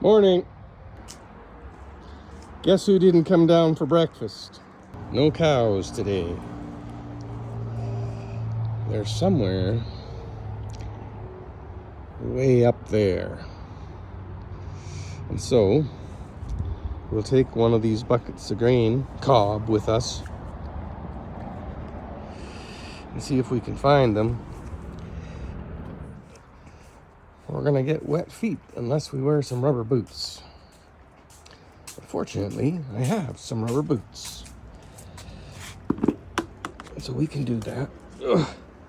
Morning. Guess who didn't come down for breakfast? No cows today. They're somewhere way up there. And so we'll take one of these buckets of grain cob with us and see if we can find them. We're gonna get wet feet unless we wear some rubber boots. But fortunately, I have some rubber boots, so we can do that. Ugh.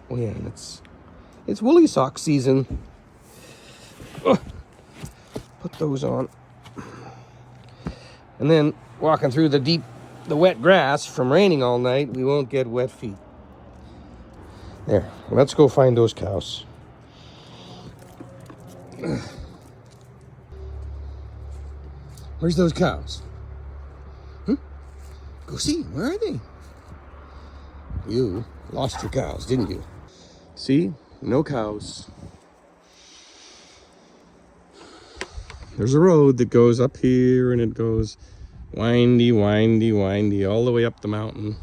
Oh yeah, and it's woolly sock season. Ugh. Put those on, and then walking through the wet grass from raining all night, we won't get wet feet. There, let's go find those cows. Where's those cows? Go see, where are they? You lost your cows, didn't you? See, no cows. There's a road that goes up here and it goes windy, windy, windy, all the way up the mountain.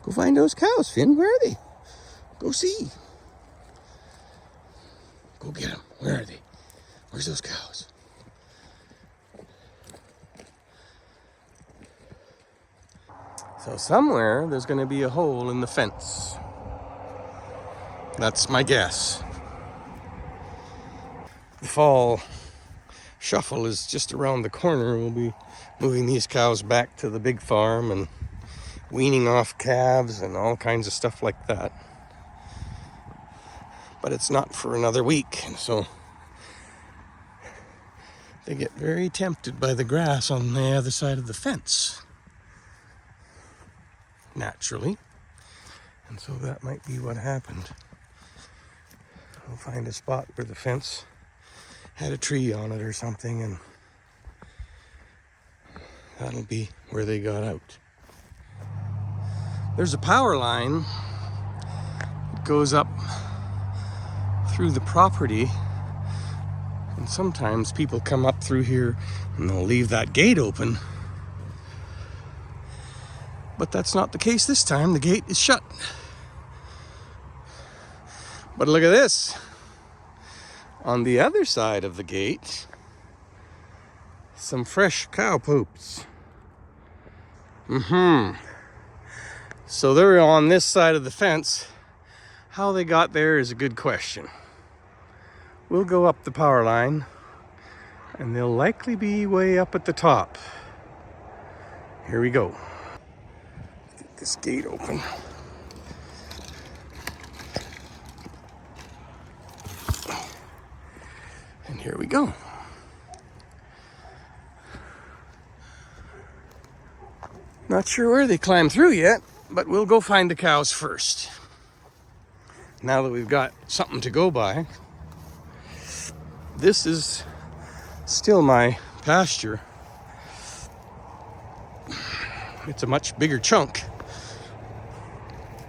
Go find those cows, Finn. Where are they? Go see. Go get them. Where are they? Where's those cows? So somewhere there's going to be a hole in the fence. That's my guess. The fall shuffle is just around the corner. We'll be moving these cows back to the big farm and weaning off calves and all kinds of stuff like that. But it's not for another week, and so they get very tempted by the grass on the other side of the fence, naturally. And so that might be what happened. I'll find a spot where the fence had a tree on it or something, and that'll be where they got out. There's a power line that goes up through the property, and sometimes people come up through here and they'll leave that gate open. But that's not the case this time. The gate is shut. But look at this. On the other side of the gate, some fresh cow poops. So they're on this side of the fence. How they got there is a good question. We'll go up the power line, and they'll likely be way up at the top. Here we go. Get this gate open. And here we go. Not sure where they climb through yet, but we'll go find the cows first. Now that we've got something to go by. This is still my pasture. It's a much bigger chunk.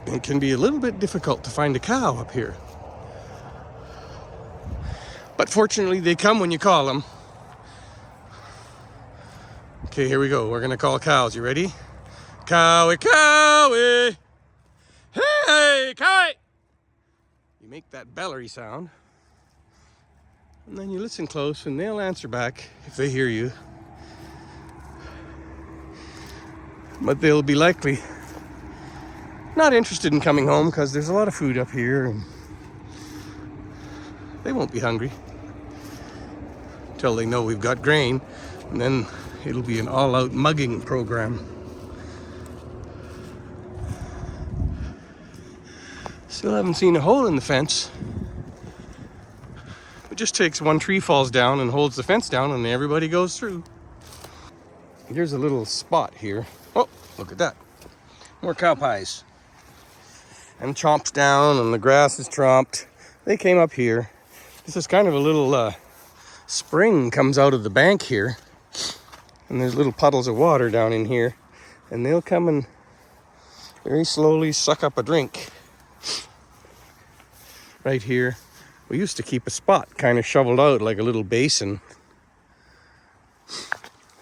It can be a little bit difficult to find a cow up here. But fortunately, they come when you call them. Okay, here we go. We're gonna call cows. You ready? Cowie, cowie! Hey, cowie! You make that bellery sound. And then you listen close and they'll answer back if they hear you. But they'll be likely not interested in coming home because there's a lot of food up here and they won't be hungry until they know we've got grain, and then it'll be an all-out mugging program. Still haven't seen a hole in the fence. It just takes one tree falls down and holds the fence down and everybody goes through. Here's a little spot here. Oh, look at that. More cow pies. And chomped down and the grass is tromped. They came up here. This is kind of a little spring comes out of the bank here. And there's little puddles of water down in here. and they'll come and very slowly suck up a drink. Right here, we used to keep a spot kind of shoveled out like a little basin.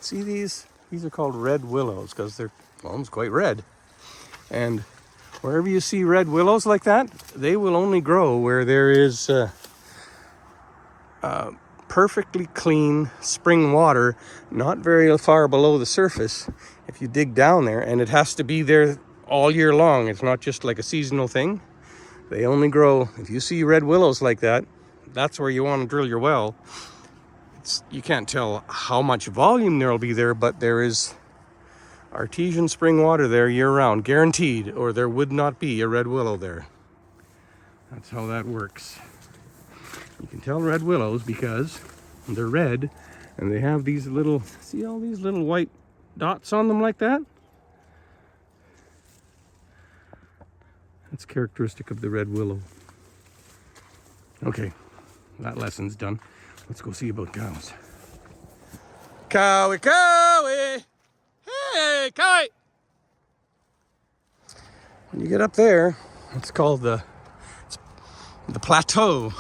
See these? These are called red willows because they're almost quite red. And wherever you see red willows like that, they will only grow where there is perfectly clean spring water, not very far below the surface. If you dig down there, and it has to be there all year long. It's not just like a seasonal thing. They only grow, if you see red willows like that, that's where you want to drill your well. You can't tell how much volume there'll be there, but there is artesian spring water there year round, guaranteed, or there would not be a red willow there. That's how that works. You can tell red willows because they're red and they have these little, see all these little white dots on them like that? That's characteristic of the red willow. Okay, that lesson's done. Let's go see about cows. Cowie, cowie! Hey, cowie! When you get up there, it's called the plateau.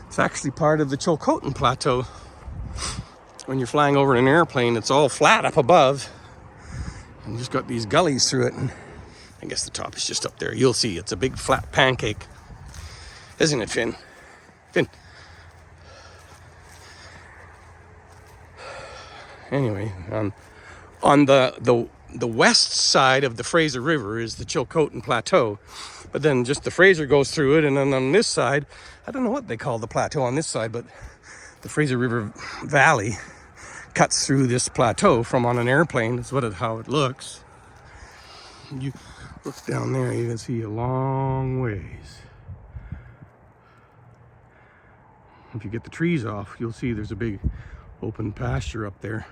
It's actually part of the Chilcotin Plateau. When you're flying over in an airplane, it's all flat up above. And you just got these gullies through it. And I guess the top is just up there. You'll see, it's a big flat pancake. Isn't it, Finn? Finn. Anyway, on the west side of the Fraser River is the Chilcotin Plateau. But then just the Fraser goes through it, and then on this side, I don't know what they call the plateau on this side, but the Fraser River Valley cuts through this plateau from on an airplane. That's how it looks. You look down there, you can see a long ways. If you get the trees off, you'll see there's a big open pasture up there.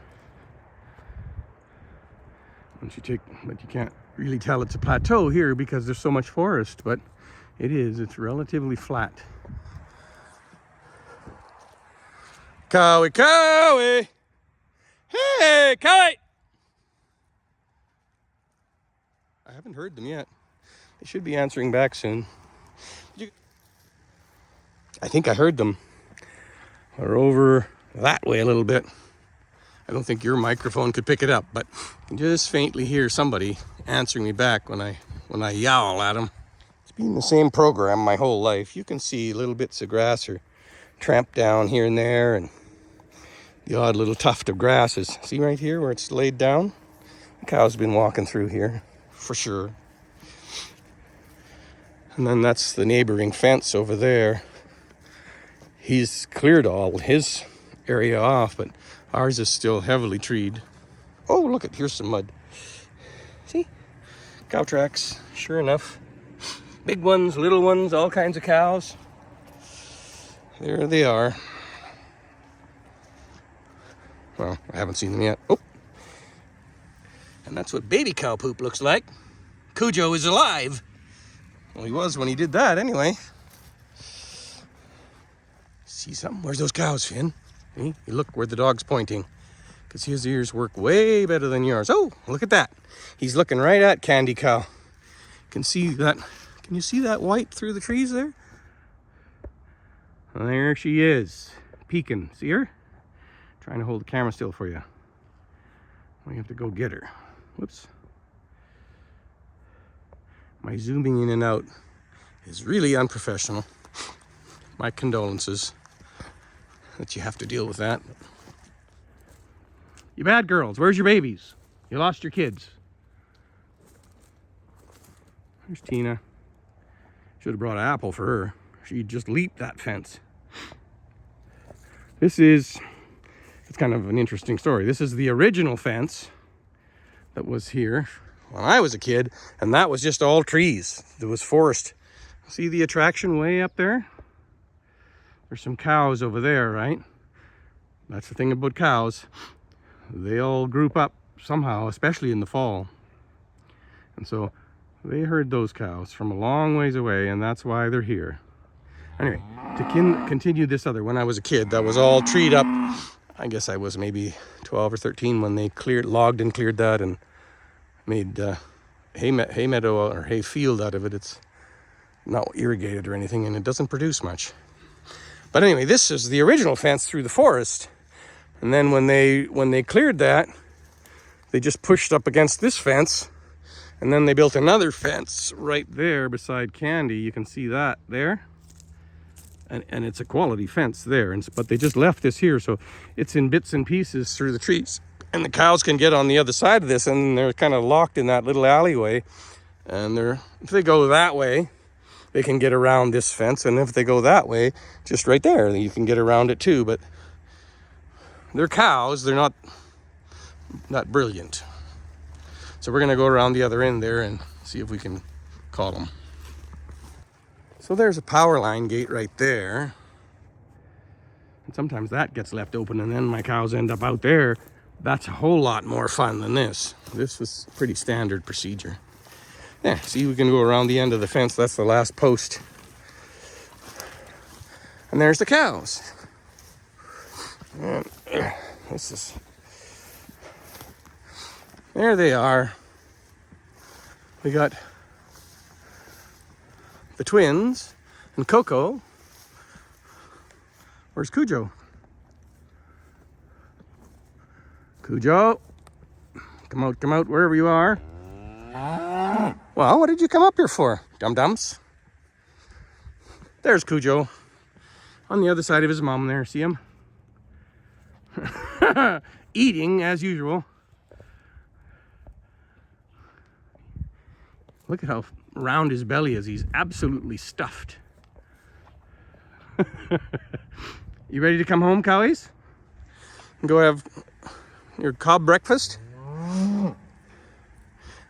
But you can't really tell it's a plateau here because there's so much forest, but it is. It's relatively flat. Cowie, cowie! Hey, cowie! I haven't heard them yet. They should be answering back soon. I think I heard them. They're over that way a little bit. I don't think your microphone could pick it up, but I can just faintly hear somebody answering me back when I yowl at them. It's been the same program my whole life. You can see little bits of grass are tramped down here and there, and the odd little tuft of grasses. See right here where it's laid down? The cow's been walking through here, for sure. And then that's the neighboring fence over there. He's cleared all his area off, but ours is still heavily treed. Oh, look, here's some mud. See? Cow tracks, sure enough. Big ones, little ones, all kinds of cows. There they are. Well, I haven't seen them yet. Oh. And that's what baby cow poop looks like. Cujo is alive. Well, he was when he did that anyway. See something? Where's those cows, Finn? See? You look where the dog's pointing. Because his ears work way better than yours. Oh, look at that. He's looking right at Candy Cow. You can see that. Can you see that white through the trees there? There she is. Peeking. See her? Trying to hold the camera still for you. We have to go get her. Whoops. My zooming in and out is really unprofessional. My condolences that you have to deal with that. You bad girls, where's your babies? You lost your kids. There's Tina. Should have brought an apple for her. She just leaped that fence. It's kind of an interesting story. This is the original fence that was here when I was a kid, and that was just all trees. There was forest. See the attraction way up there? There's some cows over there, right? That's the thing about cows. They all group up somehow, especially in the fall. And so they heard those cows from a long ways away, and that's why they're here. Anyway, to continue this other, when I was a kid, that was all treed up. I guess I was maybe 12 or 13 when they logged and cleared that, and made hay meadow or hay field out of it. It's not irrigated or anything, and it doesn't produce much. But anyway, this is the original fence through the forest. And then when they cleared that, they just pushed up against this fence, and then they built another fence right there beside Candy. You can see that there. And it's a quality fence there. But they just left this here, so it's in bits and pieces through the trees. And the cows can get on the other side of this, and they're kind of locked in that little alleyway. And if they go that way, they can get around this fence. And if they go that way, just right there, you can get around it too. But they're cows, they're not brilliant. So we're gonna go around the other end there and see if we can call them. So there's a power line gate right there. And sometimes that gets left open and then my cows end up out there. That's a whole lot more fun than this. This was pretty standard procedure. Yeah, see, we can go around the end of the fence. That's the last post. And there's the cows. And there they are. We got the twins and Coco. Where's Cujo? Cujo, come out wherever you are. Well, what did you come up here for, dum-dums? There's Cujo on the other side of his mom there. See him? Eating as usual. Look at how round his belly is. He's absolutely stuffed. You ready to come home, cowies? And go have your cob breakfast? And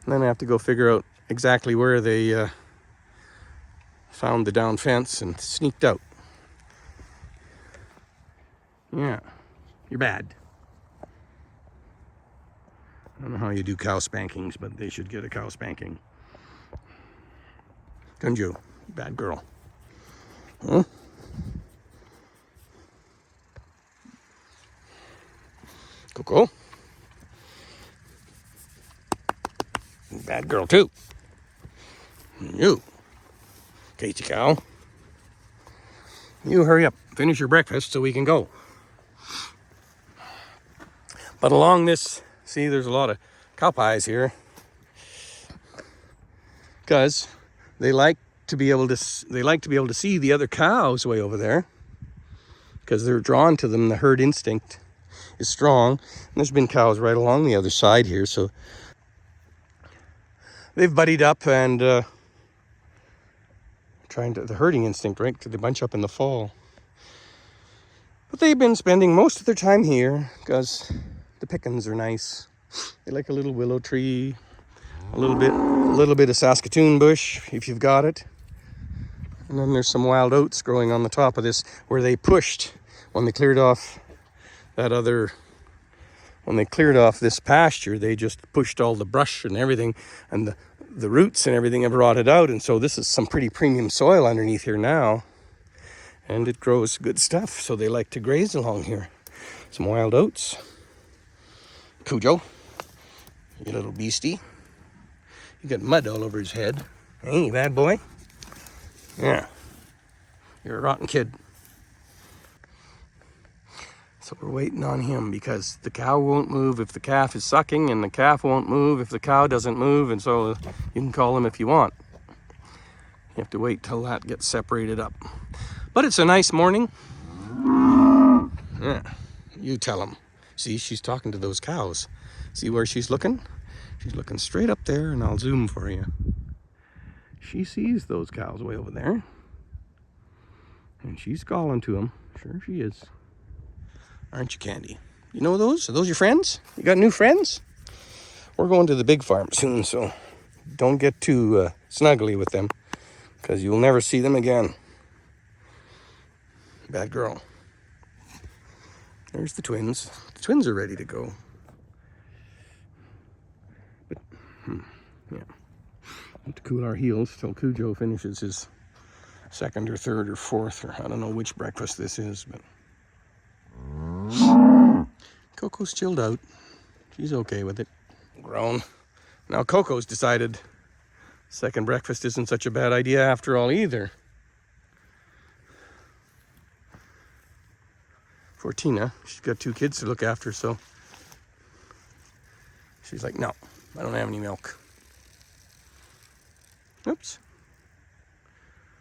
then I have to go figure out exactly where they found the down fence and sneaked out. Yeah, you're bad. I don't know how you do cow spankings, but they should get a cow spanking. Kunju, bad girl. Huh? Coco. Bad girl too. You, Casey cow. You hurry up, finish your breakfast so we can go. But along this, see, there's a lot of cow pies here, because they like to be able to see the other cows way over there, because they're drawn to them. The herd instinct is strong. And there's been cows right along the other side here, so they've buddied up and the herding instinct, right? They bunch up in the fall. But they've been spending most of their time here because the pickings are nice. They like a little willow tree, a little bit of Saskatoon bush if you've got it. And then there's some wild oats growing on the top of this where they pushed when they cleared off this pasture. They just pushed all the brush and everything, and the roots and everything have rotted out. And so this is some pretty premium soil underneath here now, and it grows good stuff. So they like to graze along here. Some wild oats. Cujo, you little beastie. You got mud all over his head. Hey, you bad boy. Yeah, you're a rotten kid. So we're waiting on him because the cow won't move if the calf is sucking, and the calf won't move if the cow doesn't move. And so you can call him if you want. You have to wait till that gets separated up. But it's a nice morning. Yeah, you tell him. See, she's talking to those cows. See where she's looking? She's looking straight up there, and I'll zoom for you. She sees those cows way over there. And she's calling to them. Sure she is. Aren't you, Candy? You know those? Are those your friends? You got new friends? We're going to the big farm soon, so don't get too snuggly with them, because you'll never see them again. Bad girl. There's the twins. The twins are ready to go. But, yeah. Have to cool our heels till Cujo finishes his second or third or fourth, or I don't know which breakfast this is, but Coco's chilled out. She's okay with it. Grown. Now Coco's decided second breakfast isn't such a bad idea after all either. For Tina, she's got 2 kids to look after, so she's like, no, I don't have any milk. Oops.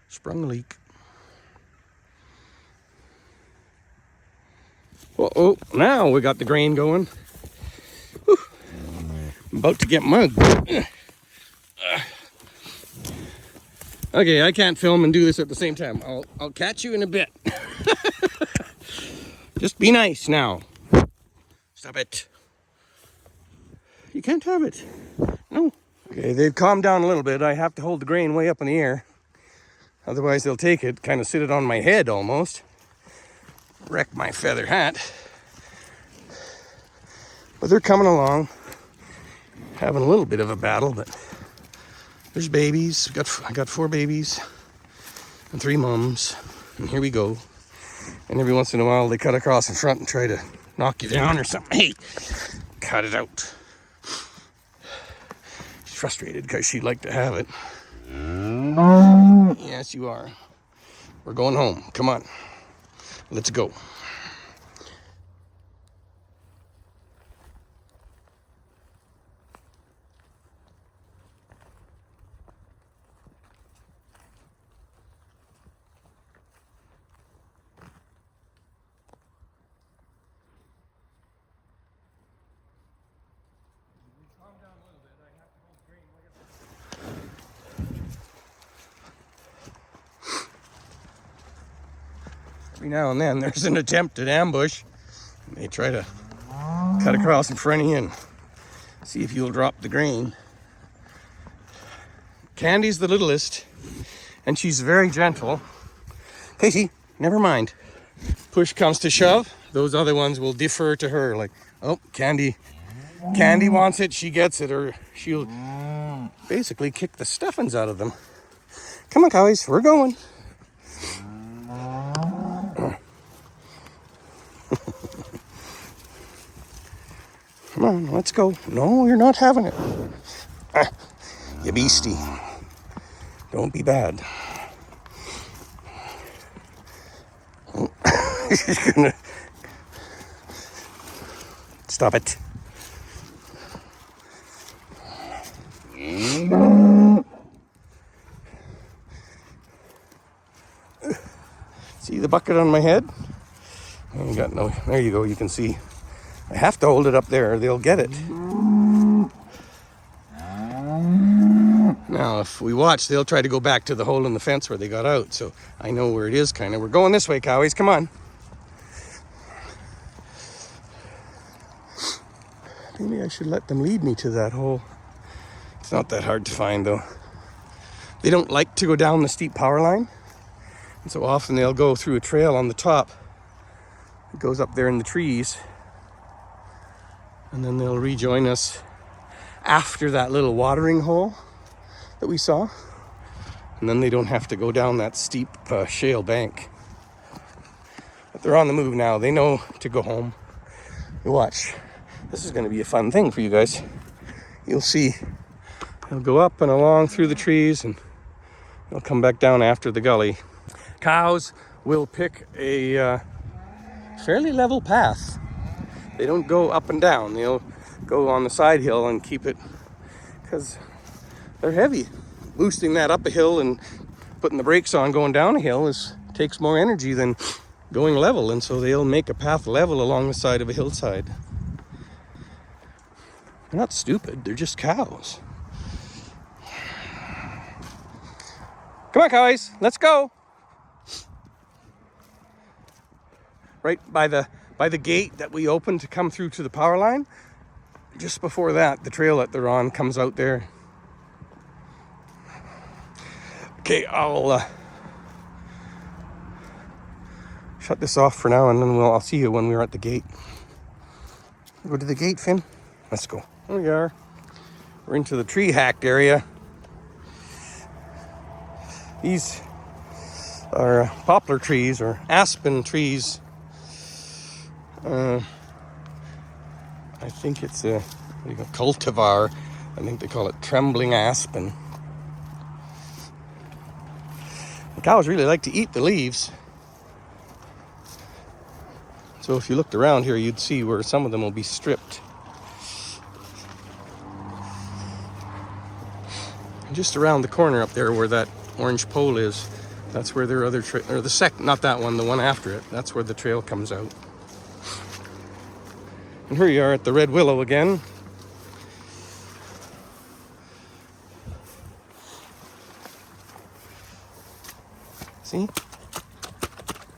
Sprung a leak. Oh, now we got the grain going. Whew. I'm about to get mugged. Okay, I can't film and do this at the same time. I'll catch you in a bit. Just be nice now. Stop it. You can't have it. No. Okay, they've calmed down a little bit. I have to hold the grain way up in the air. Otherwise they'll take it, kind of sit it on my head almost. Wreck my feather hat. But they're coming along. Having a little bit of a battle, but there's babies. I got 4 babies and 3 mums. And here we go. And every once in a while they cut across in front and try to knock you down or something. Hey, cut it out. She's frustrated because she'd like to have it. Yes, you are. We're going home. Come on. Let's go. Every now and then there's an attempt at ambush. They try to cut across in front of you and see if you'll drop the grain. Candy's the littlest, and she's very gentle. Casey, never mind. Push comes to shove, those other ones will defer to her. Like, oh, Candy wants it, she gets it, or she'll basically kick the stuffings out of them. Come on, cowies, we're going. Come on, let's go. No, you're not having it. You beastie. Don't be bad. She's gonna... Stop it. See the bucket on my head? I got no... There you go, you can see. I have to hold it up there, they'll get it. Now, if we watch, they'll try to go back to the hole in the fence where they got out. So I know where it is, kind of. We're going this way, cowies. Come on. Maybe I should let them lead me to that hole. It's not that hard to find, though. They don't like to go down the steep power line. And so often they'll go through a trail on the top. It goes up there in the trees. And then they'll rejoin us after that little watering hole that we saw. And then they don't have to go down that steep shale bank. But they're on the move now. They know to go home. You watch. This is going to be a fun thing for you guys. You'll see. They'll go up and along through the trees and they'll come back down after the gully. Cows will pick a fairly level path. They don't go up and down. They'll go on the side hill and keep it, because they're heavy. Boosting that up a hill and putting the brakes on going down a hill takes more energy than going level, and so they'll make a path level along the side of a hillside. They're not stupid, they're just cows. Come on, cowies, let's go. Right by the gate that we opened to come through to the power line. Just before that, the trail that they're on comes out there. Okay, I'll shut this off for now, and then I'll see you when we're at the gate. Go to the gate, Finn. Let's go. Here we are. We're into the tree hacked area. These are poplar trees or aspen trees. I think it's a cultivar. I think they call it trembling aspen. The cows really like to eat the leaves. So if you looked around here, you'd see where some of them will be stripped. And just around the corner up there where that orange pole is, that's where their other trail, or not that one, the one after it, that's where the trail comes out. And here you are at the red willow again. See?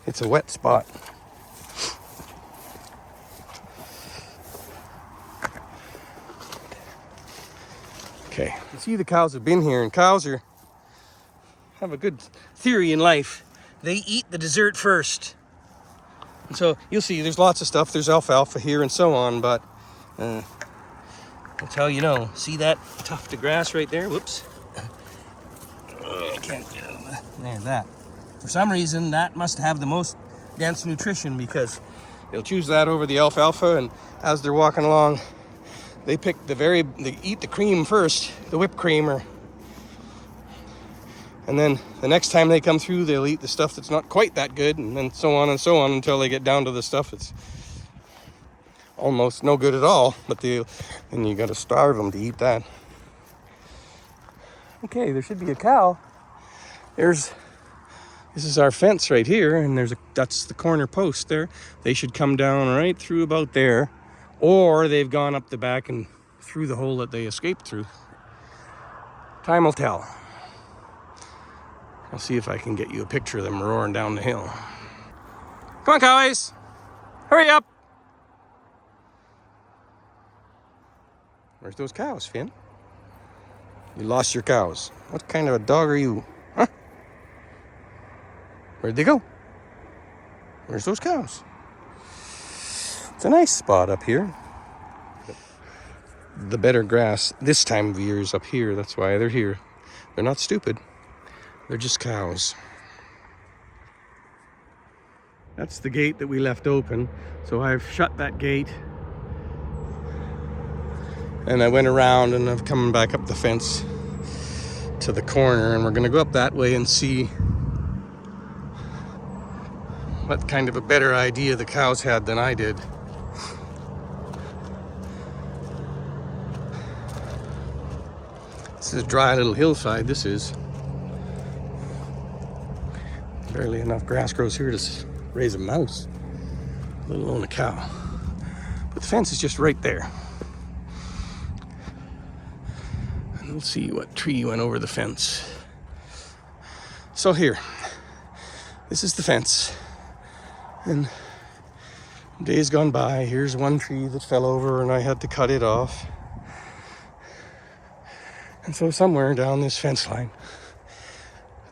It's a wet spot. Okay, you see the cows have been here, and cows have a good theory in life. They eat the dessert first. And so you'll see there's lots of stuff. There's alfalfa here and so on, but that's how you know. See that tuft of grass right there? Whoops. I can't get it. There's that. For some reason, that must have the most dense nutrition because they'll choose that over the alfalfa, and as they're walking along, they eat the cream first, the whipped cream, and then the next time they come through, they'll eat the stuff that's not quite that good, and then so on until they get down to the stuff that's almost no good at all, but then you got to starve them to eat that. Okay, there should be a cow. This is our fence right here, and that's the corner post there. They should come down right through about there, or they've gone up the back and through the hole that they escaped through. Time will tell. I'll see if I can get you a picture of them roaring down the hill. Come on, cowies! Hurry up! Where's those cows, Finn? You lost your cows. What kind of a dog are you? Huh? Where'd they go? Where's those cows? It's a nice spot up here. The better grass this time of year is up here. That's why they're here. They're not stupid. They're just cows. That's the gate that we left open. So I've shut that gate. And I went around and I've come back up the fence to the corner, and we're going to go up that way and see what kind of a better idea the cows had than I did. This is a dry little hillside, this is. Barely enough grass grows here to raise a mouse, let alone a cow. But the fence is just right there. And we'll see what tree went over the fence. So here, this is the fence. And days gone by, here's one tree that fell over and I had to cut it off. And so somewhere down this fence line,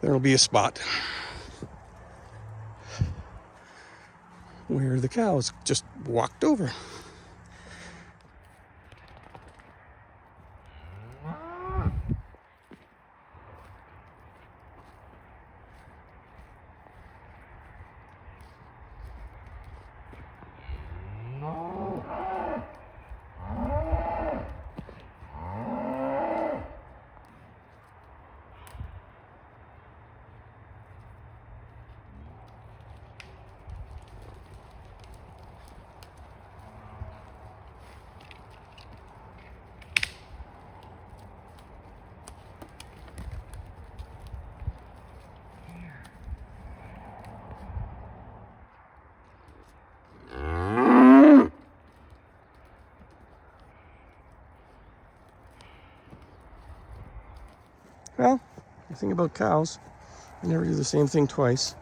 there will be a spot where the cows just walked over. Well, the thing about cows, they never do the same thing twice.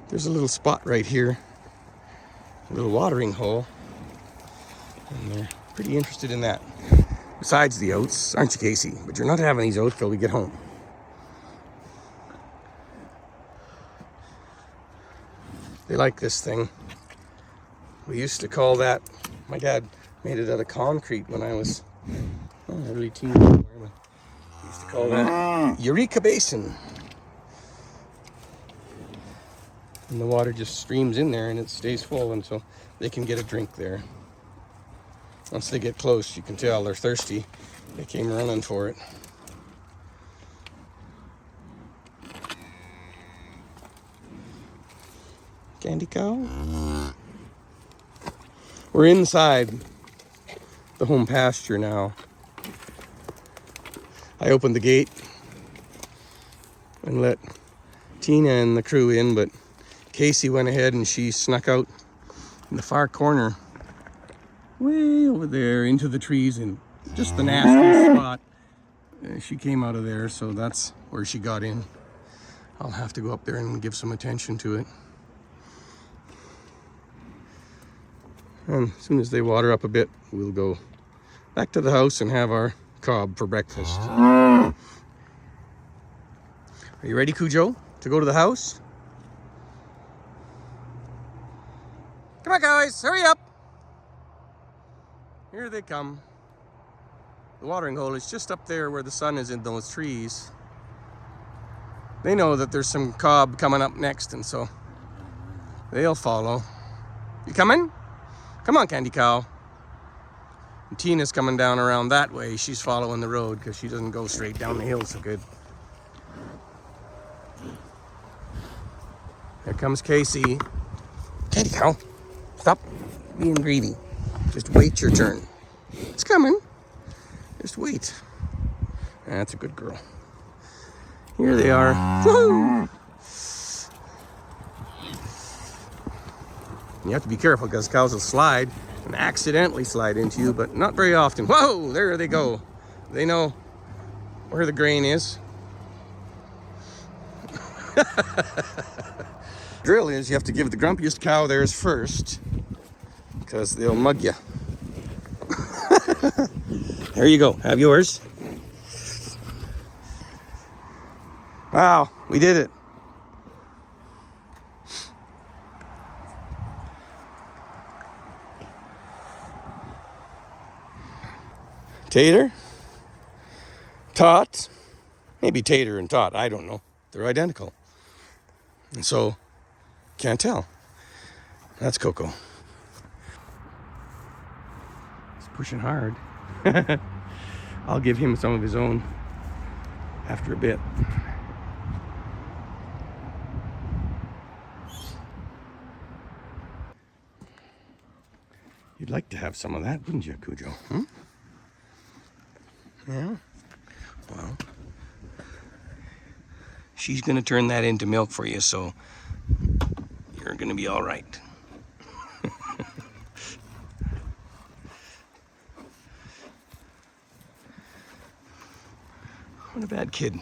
There's a little spot right here, a little watering hole, and they're pretty interested in that. Besides the oats, aren't you, Casey? But you're not having these oats till we get home. They like this thing. We used to call that, my dad made it out of concrete when I was early teen. We used to call that Eureka Basin. And the water just streams in there and it stays full, and so they can get a drink there. Once they get close, you can tell they're thirsty. They came running for it. Candy cow? We're inside the home pasture now. I opened the gate and let Tina and the crew in, but Casey went ahead and she snuck out in the far corner, way over there into the trees in just the nastiest spot. She came out of there, so that's where she got in. I'll have to go up there and give some attention to it. And as soon as they water up a bit, we'll go back to the house and have our cob for breakfast. Are you ready, Cujo, to go to the house? Come on, guys, hurry up. Here they come. The watering hole is just up there where the sun is in those trees. They know that there's some cob coming up next, and so they'll follow. You coming? Come on, Candy Cow. And Tina's coming down around that way. She's following the road because she doesn't go straight down the hill so good. There comes Casey. Candy Cow, stop being greedy. Just wait your turn. It's coming. Just wait. That's a good girl. Here they are. Woo! You have to be careful because cows will slide and accidentally slide into you, but not very often. Whoa, there they go. They know where the grain is. Drill is you have to give the grumpiest cow theirs first because they'll mug you. There you go. Have yours. Wow, we did it. Tater, Tot, maybe Tater and Tot, I don't know. They're identical. And so, can't tell. That's Coco. He's pushing hard. I'll give him some of his own after a bit. You'd like to have some of that, wouldn't you, Cujo? Yeah? Well, she's going to turn that into milk for you, so you're going to be all right. What a bad kid.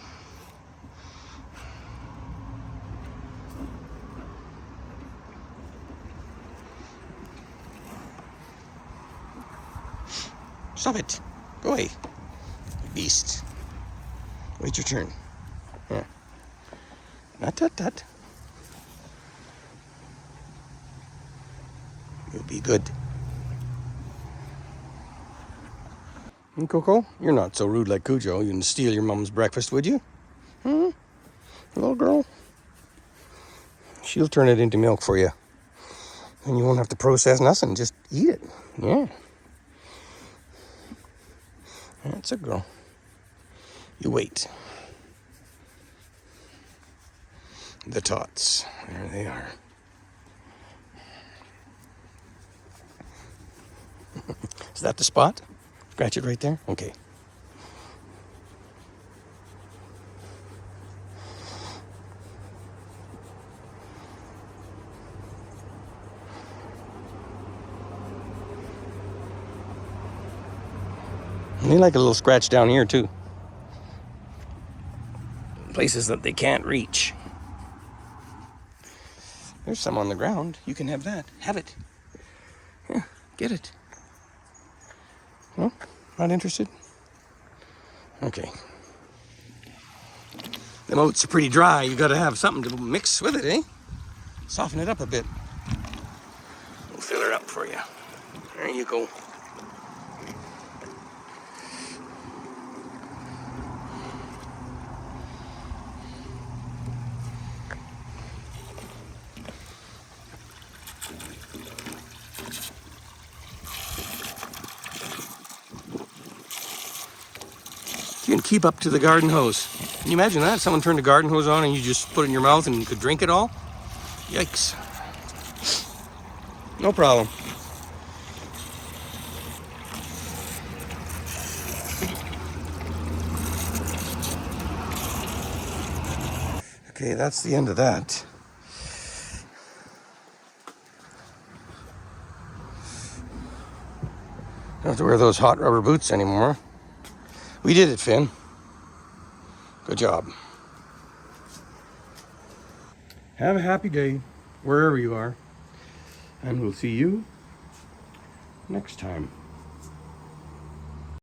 Stop it. Go away. You beast. Wait your turn. Yeah. Tut. You'll be good. And Coco, you're not so rude like Cujo. You wouldn't steal your mom's breakfast, would you? Little girl. She'll turn it into milk for you. And you won't have to process nothing. Just eat it. Yeah. That's a girl. You wait. The Tots. There they are. Is that the spot? Scratch it right there? Okay. They like a little scratch down here too. Places that they can't reach. There's some on the ground. You can have that. Have it. Yeah, get it. No? Not interested? Okay. The oats are pretty dry. You gotta have something to mix with it, eh? Soften it up a bit. We'll fill her up for you. There you go. You can keep up to the garden hose. Can you imagine that? Someone turned the garden hose on and you just put it in your mouth and you could drink it all? Yikes. No problem. Okay, that's the end of that. Don't have to wear those hot rubber boots anymore. We did it, Finn. Good job. Have a happy day, wherever you are. And we'll see you next time.